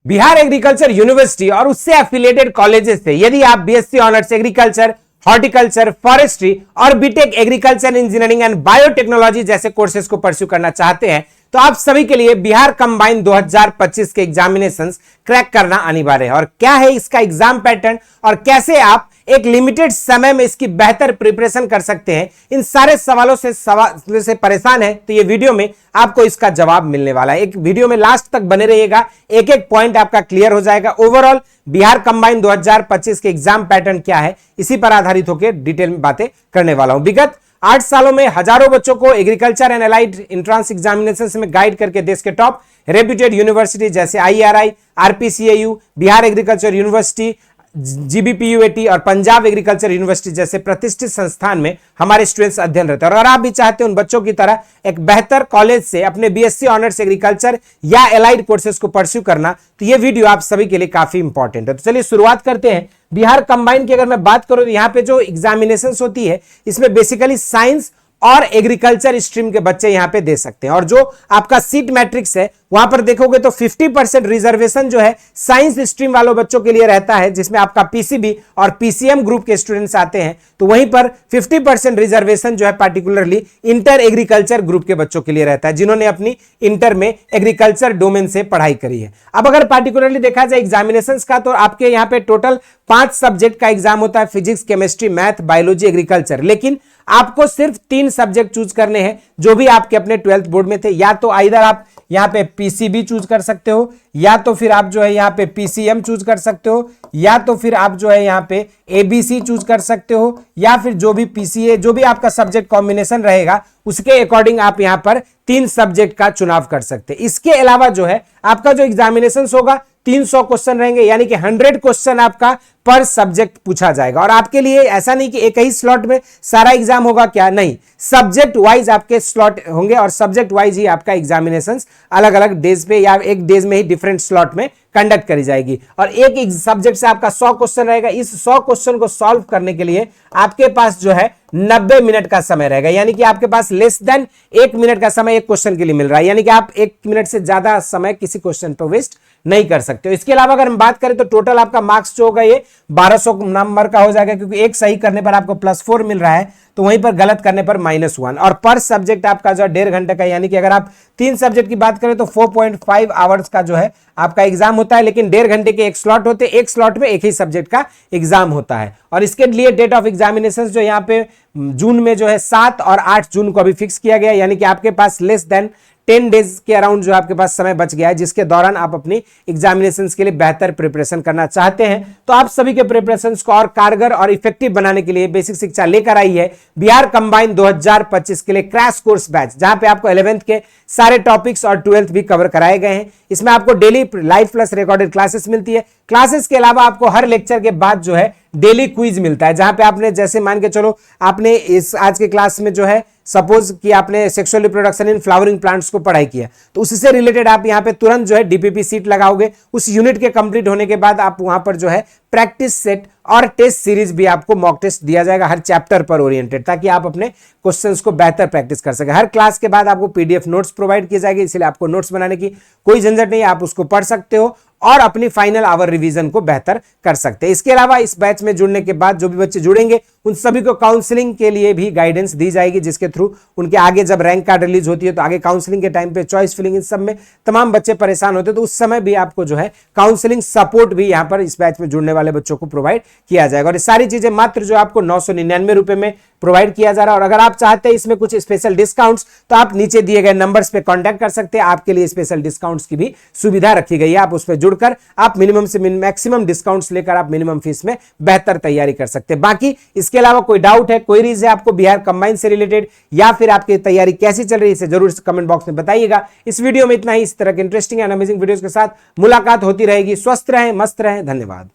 Bihar agriculture university और उससे affiliated colleges से यदि आप BSc honours agriculture, horticulture, forestry और BTech agriculture engineering and biotechnology जैसे कोर्सेज को परस्यू करना चाहते हैं तो आप सभी के लिए बिहार कंबाइन 2025 के एग्जामिनेशंस क्रैक करना अनिवार्य है। और क्या है इसका एग्जाम पैटर्न और कैसे आप एक लिमिटेड समय में इसकी बेहतर प्रिपरेशन कर सकते हैं, इन सारे सवालों से परेशान है तो ये वीडियो में आपको इसका जवाब मिलने वाला है। एक वीडियो में लास्ट तक बने रहिएगा, एक एक पॉइंट आपका क्लियर हो जाएगा। ओवरऑल बिहार कंबाइन 2025 के एग्जाम पैटर्न क्या है इसी पर आधारित होकर डिटेल में बातें करने वाला हूं। विगत 8 सालों में हजारों बच्चों को agriculture and allied entrance examination में गाइड करके देश के टॉप रेप्यूटेड यूनिवर्सिटी जैसे IRI, RPCAU, Bihar agriculture university, GBPUAT और पंजाब एग्रीकल्चर यूनिवर्सिटी जैसे प्रतिष्ठित संस्थान में हमारे स्टूडेंट्स अध्ययन रहते हैं। और अगर आप भी चाहते हैं उन बच्चों की तरह एक बेहतर कॉलेज से अपने बीएससी ऑनर्स एग्रीकल्चर या एलाइड कोर्सेज को परस्यू करना तो ये वीडियो आप सभी के लिए काफी इंपॉर्टेंट है। तो चलिए शुरुआत करते हैं। बिहार कंबाइन की अगर मैं बात करूं तो यहाँ पे जो एग्जामिनेशन होती है इसमें बेसिकली साइंस और एग्रीकल्चर स्ट्रीम के बच्चे यहां पे दे सकते हैं। और जो आपका सीट मैट्रिक्स है वहां पर देखोगे तो 50% रिजर्वेशन जो है साइंस स्ट्रीम वालों बच्चों के लिए रहता है, जिसमें आपका पीसीबी और पीसीएम ग्रुप के स्टूडेंट्स आते हैं। तो वहीं पर 50% रिजर्वेशन जो है पार्टिकुलरली इंटर एग्रीकल्चर ग्रुप के बच्चों के लिए रहता है, जिन्होंने अपनी इंटर में एग्रीकल्चर डोमेन से पढ़ाई करी है। अब अगर पार्टिकुलरली देखा जाए एग्जामिनेशन का तो आपके यहाँ पे टोटल 5 सब्जेक्ट का एग्जाम होता है, physics, chemistry, math, biology, agriculture. लेकिन आपको सिर्फ 3 सब्जेक्ट चूज करने हैं जो भी आपके अपने 12th बोर्ड में थे। या तो आइदर आप यहां पे पीसीबी चूज कर सकते हो, या तो फिर आप जो है यहां पे पीसीएम चूज कर सकते हो, या तो फिर आप जो है यहां पे एबीसी चूज कर सकते हो, या फिर जो भी पीसीए जो भी आपका सब्जेक्ट कॉम्बिनेशन रहेगा उसके अकॉर्डिंग आप यहां पर 3 सब्जेक्ट का चुनाव कर सकते हैं। इसके अलावा जो है आपका जो एग्जामिनेशन होगा 300 क्वेश्चन रहेंगे, यानी कि 100 क्वेश्चन आपका पर सब्जेक्ट पूछा जाएगा। और आपके लिए ऐसा नहीं कि एक ही स्लॉट में सारा एग्जाम होगा, क्या नहीं, सब्जेक्ट वाइज आपके स्लॉट होंगे और सब्जेक्ट वाइज ही आपका एग्जामिनेशन अलग अलग डेज पे या एक डेज में ही डिफरेंट स्लॉट में कंडक्ट करी जाएगी। और एक सब्जेक्ट से आपका 100 क्वेश्चन रहेगा। इस 100 क्वेश्चन को सॉल्व करने के लिए आपके पास जो है 90 मिनट का समय रहेगा, यानी कि आपके पास लेस देन 1 मिनट का समय एक क्वेश्चन के लिए मिल रहा है, यानी कि आप 1 मिनट से ज्यादा समय किसी क्वेश्चन पर वेस्ट नहीं कर सकते हो। इसके अलावा अगर हम बात करें तो टोटल आपका मार्क्स जो होगा ये 1200 नंबर का हो जाएगा, क्योंकि एक सही करने पर आपको +4 मिल रहा है, तो वहीं पर गलत करने पर -1। और पर सब्जेक्ट आपका जो 1.5 घंटे का, यानी कि अगर आप 3 सब्जेक्ट की बात करें तो 4.5 आवर्स का जो है आपका एग्जाम होता है। लेकिन 1.5 घंटे के एक स्लॉट होते हैं, एक स्लॉट में एक ही सब्जेक्ट का एग्जाम होता है। और इसके लिए डेट ऑफ एग्जामिनेशन जो यहाँ पे जून में जो है 7 और 8 जून को अभी फिक्स किया गया, यानी कि आपके पास लेस देन 10 डेज के अराउंड जो आपके पास समय बच गया है, जिसके दौरान आप अपनी एग्जामिनेशंस के लिए बेहतर प्रिपरेशन करना चाहते हैं। तो आप सभी के प्रिपरेशंस को और कारगर और इफेक्टिव बनाने के लिए बेसिक शिक्षा लेकर आई है बिहार कंबाइन 2025 के लिए क्रैश कोर्स बैच, जहां पे आपको 11th के सारे टॉपिक्स और 12th भी कवर कराए गए हैं। इसमें आपको daily live plus recorded classes मिलती है। क्लासेस के अलावा आपको हर लेक्चर के बाद जो है डेली क्विज मिलता है, जहां पे आपने जैसे मान के चलो आपने इस आज के क्लास में जो है सपोज कि आपने sexual reproduction in flowering plants को पढ़ाई किया, तो उससे रिलेटेड आप यहां पे तुरंत जो है डीपीपी सीट लगाओगे। उस यूनिट के कंप्लीट होने के बाद आप वहां पर जो है प्रैक्टिस सेट और टेस्ट सीरीज भी आपको मॉक टेस्ट दिया जाएगा हर चैप्टर पर ओरिएंटेड, ताकि आप अपने क्वेश्चंस को बेहतर प्रैक्टिस कर सके। हर क्लास के बाद आपको पीडीएफ नोट्स प्रोवाइड किए जाएंगे, इसलिए आपको नोट्स बनाने की कोई झंझट नहीं है, आप उसको पढ़ सकते हो और अपनी फाइनल आवर रिवीजन को बेहतर कर सकते हैं। इसके अलावा इस बैच में जुड़ने के बाद जो भी बच्चे जुड़ेंगे उन सभी को काउंसलिंग के लिए भी गाइडेंस दी जाएगी, जिसके थ्रू उनके आगे जब रैंक कार्ड रिलीज होती है तो आगे काउंसलिंग के टाइम पे चॉइस फिलिंग इन सब में तमाम बच्चे परेशान होते हैं, तो उस समय भी आपको जो है काउंसलिंग सपोर्ट भी यहां पर इस बैच में जुड़ने वाले बच्चों को प्रोवाइड किया जाएगा। और ये सारी चीजें मात्र जो आपको 999 रुपए में प्रोवाइड किया जा रहा है। और अगर आप चाहते हैं इसमें कुछ स्पेशल डिस्काउंट्स तो आप नीचे दिए गए नंबर्स पे कांटेक्ट कर सकते हैं, आपके लिए स्पेशल डिस्काउंट्स की भी सुविधा रखी गई है। आप उस पर जुड़कर आप मिनिमम से मैक्सिमम डिस्काउंट्स लेकर आप मिनिमम फीस में बेहतर तैयारी कर सकते हैं। बाकी इसके अलावा कोई डाउट है, क्वेरीज है आपको बिहार कंबाइन से रिलेटेड, या फिर आपकी तैयारी कैसी चल रही है, इसे जरूर कमेंट बॉक्स में बताइएगा। इस वीडियो में इतना ही। इस तरह के इंटरेस्टिंग एंड अमेजिंग वीडियोस के साथ मुलाकात होती रहेगी। स्वस्थ रहें, मस्त रहें। धन्यवाद।